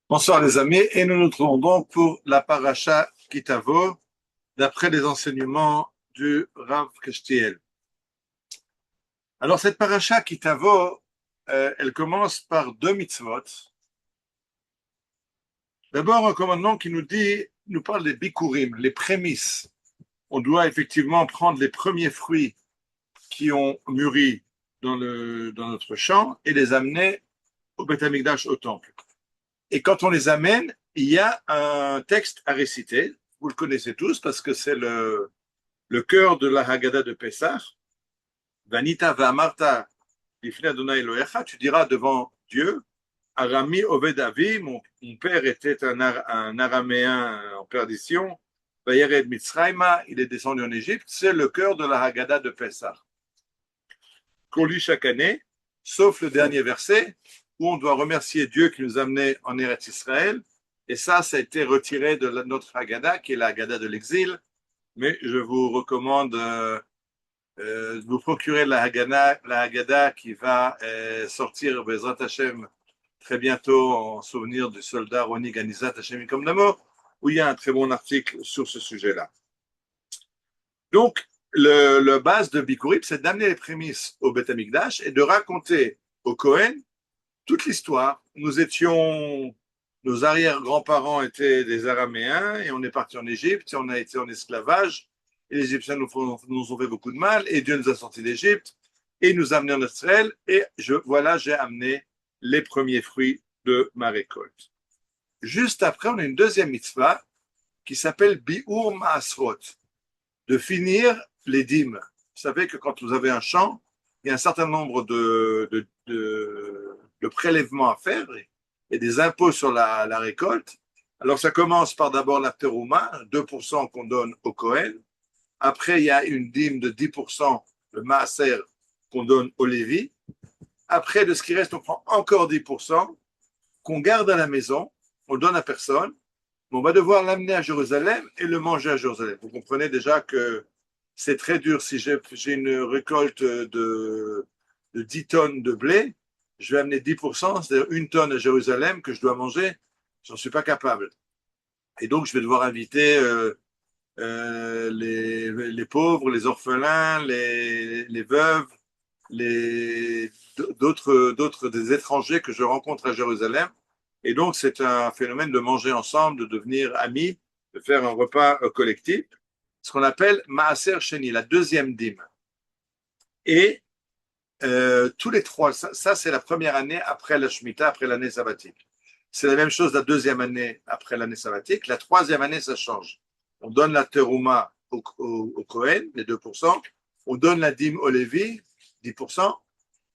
Bonsoir les amis, et nous nous trouvons donc pour la paracha Kitavo, d'après les enseignements du Rav Keshtiel. Alors cette paracha Kitavo, elle commence par deux mitzvot. D'abord un commandement qui nous parle des bikurim, les prémices. On doit effectivement prendre les premiers fruits qui ont mûri dans notre champ et les amener au Beth Amikdash, au temple. Et quand on les amène, il y a un texte à réciter. Vous le connaissez tous parce que c'est le cœur de la Haggadah de Pessah. Vanita va'amarta lifnei Adonai Elohecha, tu diras devant Dieu, Arami Oved Avi, mon père était un araméen en perdition, Vayered Mitzrayma, il est descendu en Égypte, c'est le cœur de la Haggadah de Pessah. Qu'on lit chaque année, sauf le dernier verset, où on doit remercier Dieu qui nous a amenés en Eretz Israël. Et ça a été retiré de notre Haggadah, qui est la Haggadah de l'exil. Mais je vous recommande de vous procurer la Haggadah qui va sortir Bezrat Hashem très bientôt en souvenir du soldat Roni Ganizat Hashem Yikom Damo, où il y a un très bon article sur ce sujet-là. Donc, le base de Bikurim, c'est d'amener les prémices au Beth Amikdash et de raconter au Kohen toute l'histoire. Nos arrière-grands-parents étaient des Araméens et on est parti en Égypte et on a été en esclavage. Et les Égyptiens nous ont fait beaucoup de mal et Dieu nous a sortis d'Égypte et nous a amenés en Israël. Et j'ai amené les premiers fruits de ma récolte. Juste après, on a une deuxième mitzvah qui s'appelle Bi'ur Ma'asrot, de finir les dîmes. Vous savez que quand vous avez un champ, il y a un certain nombre de prélèvements à faire et des impôts sur la récolte. Alors, ça commence par d'abord la terouma, 2% qu'on donne au Kohen. Après, il y a une dîme de 10%, le maaser, qu'on donne au Lévi. Après, de ce qui reste, on prend encore 10% qu'on garde à la maison, on donne à personne. On va devoir l'amener à Jérusalem et le manger à Jérusalem. Vous comprenez déjà que c'est très dur. Si j'ai une récolte de 10 tonnes de blé, je vais amener 10%, c'est-à-dire une tonne à Jérusalem que je dois manger. Je n'en suis pas capable. Et donc, je vais devoir inviter les pauvres, les orphelins, les veuves, d'autres des étrangers que je rencontre à Jérusalem. Et donc, c'est un phénomène de manger ensemble, de devenir amis, de faire un repas collectif, ce qu'on appelle Maaser Sheni, la deuxième dîme. Et tous les trois, ça c'est la première année après la Shemitah, après l'année sabbatique. C'est la même chose la deuxième année après l'année sabbatique. La troisième année, ça change. On donne la terouma au Kohen, les 2%. On donne la dîme au Lévi, 10%.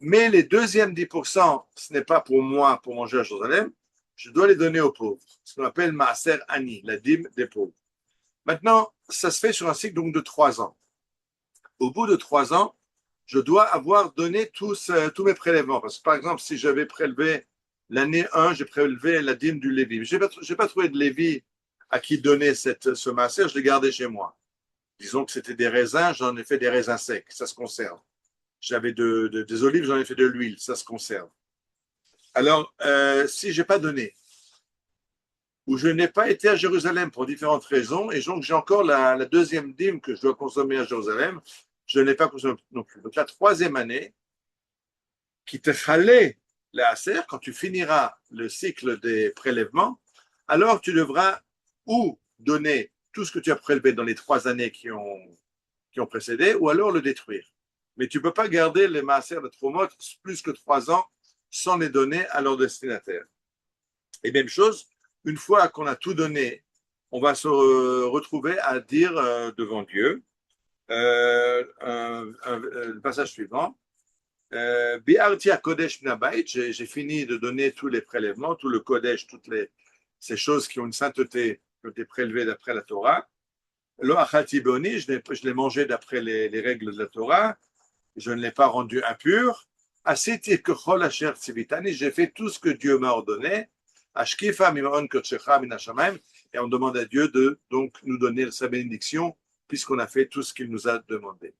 Mais les deuxièmes 10%, ce n'est pas pour moi, pour manger à Jérusalem. Je dois les donner aux pauvres. Ce qu'on appelle Maaser Ani, la dîme des pauvres. Maintenant, ça se fait sur un cycle donc de 3 ans. Au bout de 3 ans, je dois avoir donné tous mes prélèvements. Parce que par exemple, si j'avais prélevé l'année 1, j'ai prélevé la dîme du Lévi. Je n'ai pas trouvé de Lévi à qui donner ce maaser, je l'ai gardé chez moi. Disons que c'était des raisins, j'en ai fait des raisins secs, ça se conserve. J'avais des olives, j'en ai fait de l'huile, ça se conserve. Alors, si je n'ai pas donné, ou je n'ai pas été à Jérusalem pour différentes raisons, et donc j'ai encore la deuxième dîme que je dois consommer à Jérusalem, je ne l'ai pas consommée non plus. Donc la troisième année, qui te fallait la Aser, quand tu finiras le cycle des prélèvements, alors tu devras ou donner tout ce que tu as prélevé dans les 3 années qui ont précédé, ou alors le détruire. Mais tu ne peux pas garder les maaser de Tromot plus que 3 ans sans les donner à leur destinataire. Et même chose, une fois qu'on a tout donné, on va se retrouver à dire devant Dieu, le passage suivant, Bi'arti Kodesh Minabait, j'ai fini de donner tous les prélèvements, tout le Kodesh, ces choses qui ont une sainteté, qui ont été prélevées d'après la Torah. Lo achalti boni, je l'ai mangé d'après les règles de la Torah, je ne l'ai pas rendu impur. Asiti kechol asher tzivitani, j'ai fait tout ce que Dieu m'a ordonné. Ashkifa mimaon kodshecha min hashamayim, et on demande à Dieu de donc nous donner sa bénédiction puisqu'on a fait tout ce qu'il nous a demandé.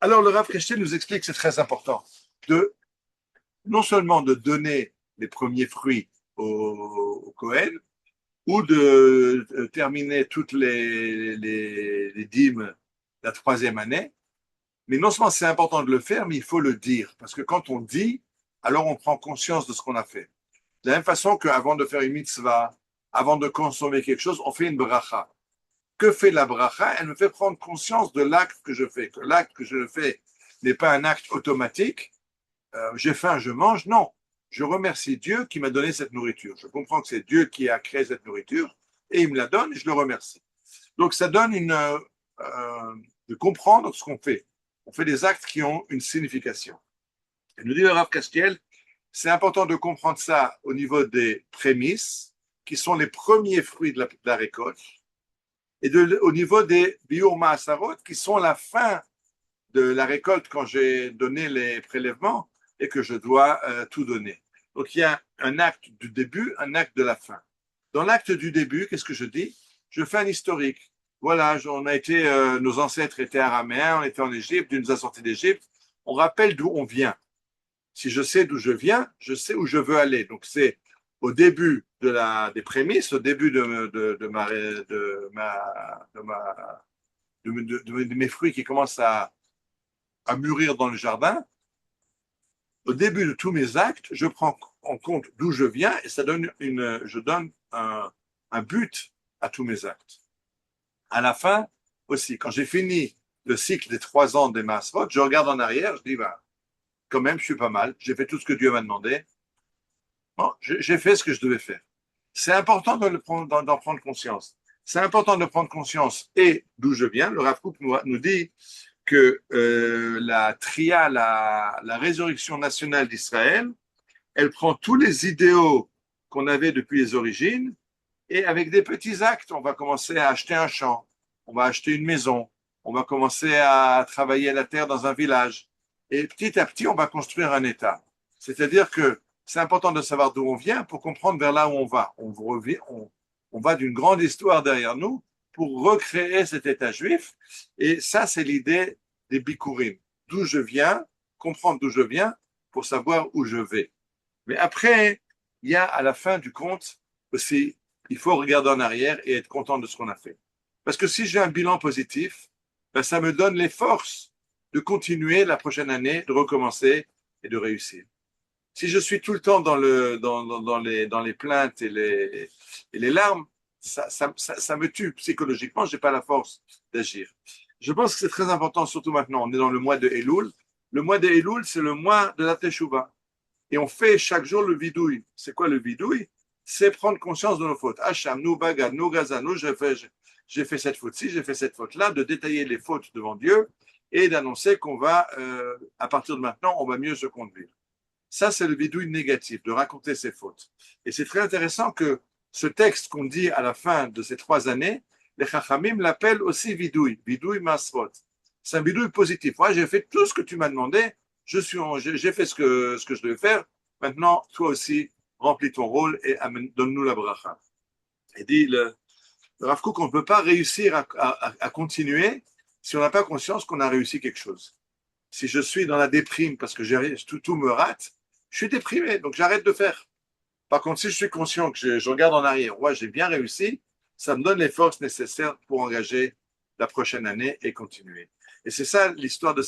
Alors le Rav Keshtiel nous explique que c'est très important non seulement de donner les premiers fruits au Cohen, ou de terminer toutes les dîmes la troisième année. Mais non seulement c'est important de le faire, mais il faut le dire. Parce que quand on dit, alors on prend conscience de ce qu'on a fait. De la même façon qu'avant de faire une mitzvah, avant de consommer quelque chose, on fait une bracha. Que fait la bracha? Elle me fait prendre conscience de l'acte que je fais. Que l'acte que je fais n'est pas un acte automatique. J'ai faim, je mange. Non. Je remercie Dieu qui m'a donné cette nourriture. Je comprends que c'est Dieu qui a créé cette nourriture et il me la donne et je le remercie. Donc ça donne de comprendre ce qu'on fait. On fait des actes qui ont une signification. Et nous dit le Rav Castiel, c'est important de comprendre ça au niveau des prémices, qui sont les premiers fruits de la récolte, et au niveau des biur ma'asarot, qui sont la fin de la récolte quand j'ai donné les prélèvements et que je dois tout donner. Donc il y a un acte du début, un acte de la fin. Dans l'acte du début, qu'est-ce que je dis? Je fais un historique. Voilà, nos ancêtres étaient araméens, on était en Égypte, Dieu nous a sortis d'Égypte. On rappelle d'où on vient. Si je sais d'où je viens, je sais où je veux aller. Donc c'est au début des prémices, au début de mes fruits qui commencent à mûrir dans le jardin. Au début de tous mes actes, je prends en compte d'où je viens et je donne un but à tous mes actes. À la fin aussi, quand j'ai fini le cycle des 3 ans des Maasrot, je regarde en arrière, je dis, bah, quand même, je suis pas mal, j'ai fait tout ce que Dieu m'a demandé. Bon, j'ai fait ce que je devais faire. C'est important d'en prendre conscience. C'est important de prendre conscience et d'où je viens. Le Rav Kook nous dit que la Tria, la résurrection nationale d'Israël, elle prend tous les idéaux qu'on avait depuis les origines et avec des petits actes, on va commencer à acheter un champ, on va acheter une maison, on va commencer à travailler la terre dans un village et petit à petit, on va construire un État. C'est-à-dire que c'est important de savoir d'où on vient pour comprendre vers là où on va. On va d'une grande histoire derrière nous pour recréer cet État juif. Et ça, c'est l'idée des bikurim. D'où je viens, comprendre d'où je viens pour savoir où je vais. Mais après, il y a à la fin du compte aussi, il faut regarder en arrière et être content de ce qu'on a fait. Parce que si j'ai un bilan positif, ben, ça me donne les forces de continuer la prochaine année, de recommencer et de réussir. Si je suis tout le temps dans les plaintes et les larmes, ça me tue psychologiquement, je n'ai pas la force d'agir. Je pense que c'est très important, surtout maintenant, on est dans le mois de Elul. Le mois de Elul, c'est le mois de la Teshuvah. Et on fait chaque jour le vidouille. C'est quoi le vidouille? C'est prendre conscience de nos fautes. Hacham, nous, bagad, nous, gaza, nous, j'ai fait cette faute-ci, j'ai fait cette faute-là, de détailler les fautes devant Dieu et d'annoncer qu'on va, à partir de maintenant, on va mieux se conduire. Ça, c'est le vidouille négatif, de raconter ses fautes. Et c'est très intéressant que ce texte qu'on dit à la fin de ces 3 années, les Chachamim l'appellent aussi vidouille masrot. C'est un vidouille positif. Moi, j'ai fait tout ce que tu m'as demandé, j'ai fait ce que je devais faire. Maintenant, toi aussi, remplis ton rôle et donne-nous la bracha. Et dit le Rav Kook, on ne peut pas réussir à continuer si on n'a pas conscience qu'on a réussi quelque chose. Si je suis dans la déprime parce que tout me rate, je suis déprimé, donc j'arrête de faire. Par contre, si je suis conscient que je regarde en arrière, ouais, j'ai bien réussi, ça me donne les forces nécessaires pour engager la prochaine année et continuer. Et c'est ça l'histoire de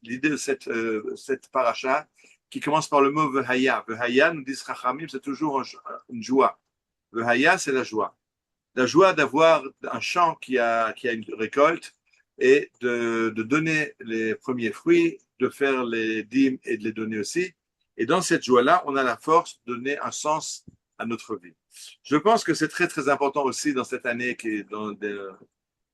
l'idée de cette paracha qui commence par le mot Vehaya. Vehaya, nous disent Chachamim, c'est toujours une joie. Vehaya, c'est la joie. La joie d'avoir un champ qui a une récolte et de donner les premiers fruits, de faire les dîmes et de les donner aussi. Et dans cette joie-là, on a la force de donner un sens à notre vie. Je pense que c'est très, très important aussi dans cette année, dans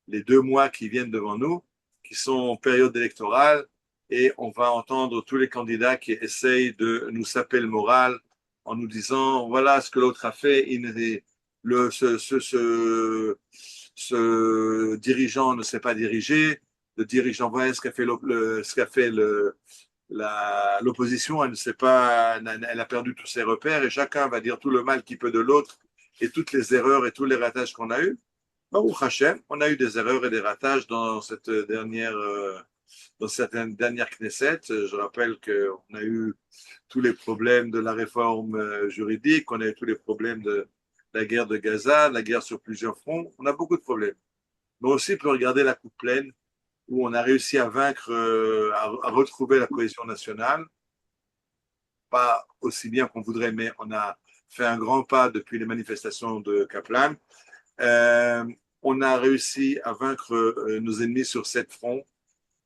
les 2 mois qui viennent devant nous, qui sont en période électorale, et on va entendre tous les candidats qui essayent de nous saper le moral en nous disant, voilà ce que l'autre a fait, ce dirigeant ne sait pas diriger, le dirigeant, voilà ce qu'a fait l'opposition, elle ne sait pas, elle a perdu tous ses repères et chacun va dire tout le mal qu'il peut de l'autre et toutes les erreurs et tous les ratages qu'on a eus. Baruch Hashem, on a eu des erreurs et des ratages dans cette dernière Knesset. Je rappelle qu'on a eu tous les problèmes de la réforme juridique, on a eu tous les problèmes la guerre de Gaza, la guerre sur plusieurs fronts. On a beaucoup de problèmes. Mais aussi, on peut regarder la coupe pleine, où on a réussi à vaincre, à retrouver la cohésion nationale. Pas aussi bien qu'on voudrait, mais on a fait un grand pas depuis les manifestations de Kaplan. Euh, on a réussi à vaincre nos ennemis sur 7 fronts.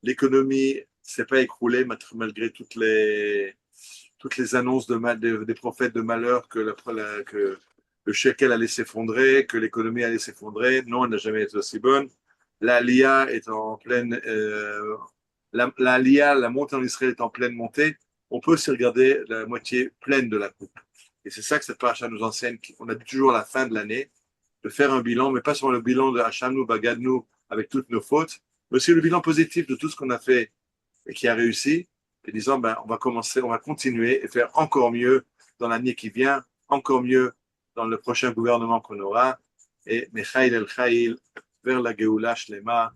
L'économie s'est pas écroulée malgré toutes les annonces des prophètes de malheur que le shekel allait s'effondrer, que l'économie allait s'effondrer. Non, elle n'a jamais été aussi bonne. L'Aliyah est en pleine, la montée en Israël est en pleine montée. On peut aussi regarder la moitié pleine de la coupe. Et c'est ça que cette paracha nous enseigne. On a toujours à la fin de l'année de faire un bilan, mais pas seulement le bilan de Hachamnu, Bagadnu, avec toutes nos fautes, mais aussi le bilan positif de tout ce qu'on a fait et qui a réussi, et disant, ben, on va commencer, on va continuer et faire encore mieux dans l'année qui vient, encore mieux dans le prochain gouvernement qu'on aura, et Mechaïl el Chaïl, vers la Geoula Shlema,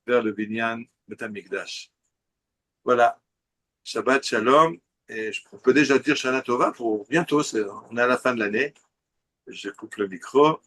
vers le Binyan Betamikdash. Voilà. Shabbat Shalom. Et on peut déjà dire Shana Tova pour bientôt. On est à la fin de l'année. Je coupe le micro.